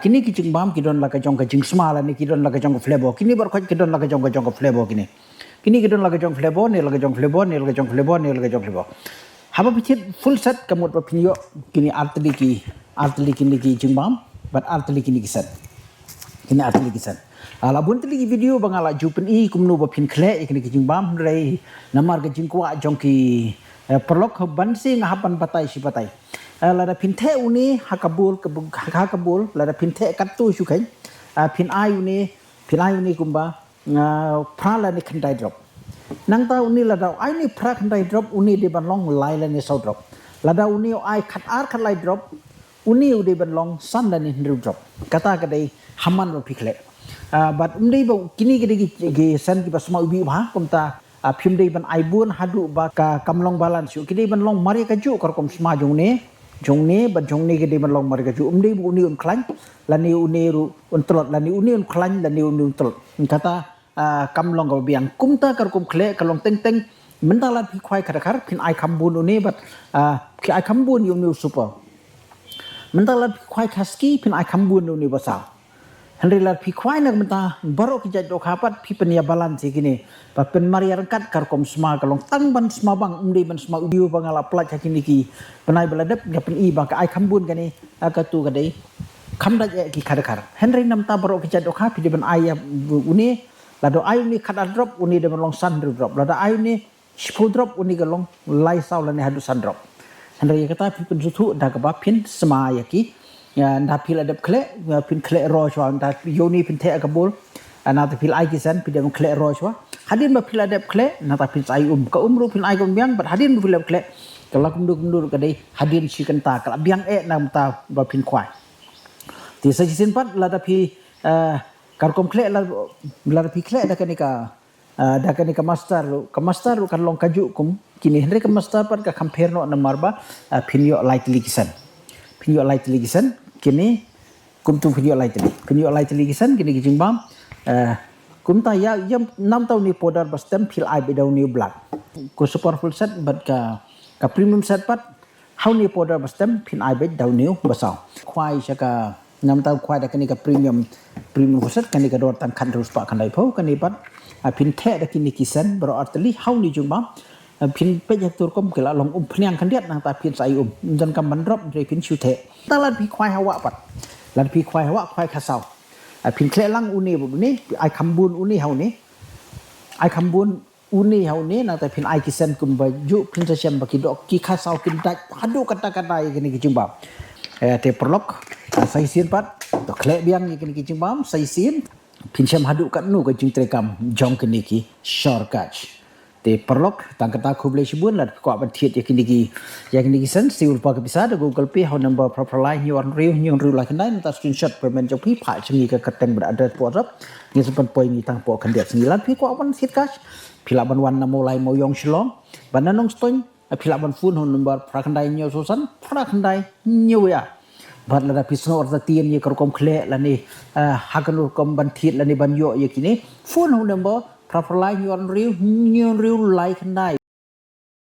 kini kijing bam kidon la ka jong ka jing smala ni kidon la ka jong flavor kini bar khoj kidon la ka jong flavor kini kidon la ka jong flavor ni la ka jong flavor ni la ka jong flavor ni la ka jong flavor haba pichit full set kamut pa pinyo kini artli kini ki jing bam but artli kini kisan kini artli kisan ala buntli ki video bangala jupen I kumnu ba pin khleh kini ki jing bam rei namar ka jing kwa jong ki perlok bansi ngahapan patai si patai lada pinthe uni hakabul lada pinthe katu sukai pin ai uni kumba prala ni khandai drop nangta uni lada ai ni pra khandai drop uni de ban long lai la ni sau drop lada uni ai khat lai drop uni de ban long san la ni ndru drop kata kadai haman ro pikhle but umdei ba kini ge san ki basma ubi ba kumta phim dei ban ai bun hadu ba ka kamlong balan su kini ban long mari ka ju kor kom sma jong ne ban jong ne ke de ban long mari ka ju umdei bu uni un klan lani uni ru un trot lani uni un klan lani uni un trot kata kamlong ka biang kumta kar kom khleh kalong teng mentala pi khwai khar phin ai khambun uni but ki ai khambun yum new super mentala pi khwai khaski phin ai khambun uni basa Henry lar pi khwai nak menta baro ki jaj dok hapat pi penia balan si kini pa pen maria rangkat kar kom sma kalong tang ban sma bang umdi ban sma udiu bangala plaj kini ki penai beladep ga pen I bang ka ai khambun kani akatu kadai khamda ki khar Henry namta baro ki jaj dok ha pi de ban ai uni lado ai uni khada drop uni de ban long san drop lado ai uni spu drop uni ga long lai saw la ni hadu san drop Henry kata pi pen sutu da ka ba pin sma yaki nda pil adap khleh pin khleh ro chwa nda yoni pin the akabul na ta pil ai kisan pin dem khleh ro chwa hadin ba pil adap khleh na ta pin sai ka umru pin ai kom biang but hadin pil adap khleh kala kumdur ka dei hadin chikan ta kala biang nam ta ba pin khwai ti sa jisin pat la ta pi kar kom khleh la pi khleh da kanika master kan long kaju kum kini henry ka master pat ka compare no na marba pin yo lightly kisan kini kumtu video lightly kisan kini kijing bam kumta ya yam 6 tahun ni podar bastem fil ai bedau ni black ko super full set but ka premium set pat how ni podar bastem pin ai bed dau ni basau khwai saka 6 tahun khwai da kini ka premium full set kani ka dor tan khan terus pa khandai pho kani pat pin the da kini kisan bro artli how ni jung bam pin pe jak tur kom kala long phnyang khandiat nang ta pin sai jan kam ban drop re pin chu the talan pi khwai hawa pat lan pi khwai hawa khwai khasau pin khle lang uni bu ni ai khambun uni hau ni nang ta pin ai kisan kum ba ju pin sa chem ba ki dok ki khasau kin daj hadu kata kini ki jing bam te perlok sai sin pat to khle biang ni kini ki jing bam sai sin pin chem hadu kat nu ka jing trekam jong kini ki shortcut te perlok tang kata khuble shibun lat ko ban thiet yakini san siul pa ka bisa da Google Pay how number proper line nyon riu la kan ta screenshot permen jong pi pha chingi ka katen ber address po rap ni sempan poi ni tang po kan dia singilan pi ko ban sit cash phila ban wan na mo lai mo yong shlong ban nanong stoin phila ban phone hon number pra kan dai nyo so san pra kan dai nyo ya bat la pi sno or ta tien ni kar kom khle la ni hakanur kom ban thiet la ni ban yo yakini phone hon number proper line nyon riu lai kan dai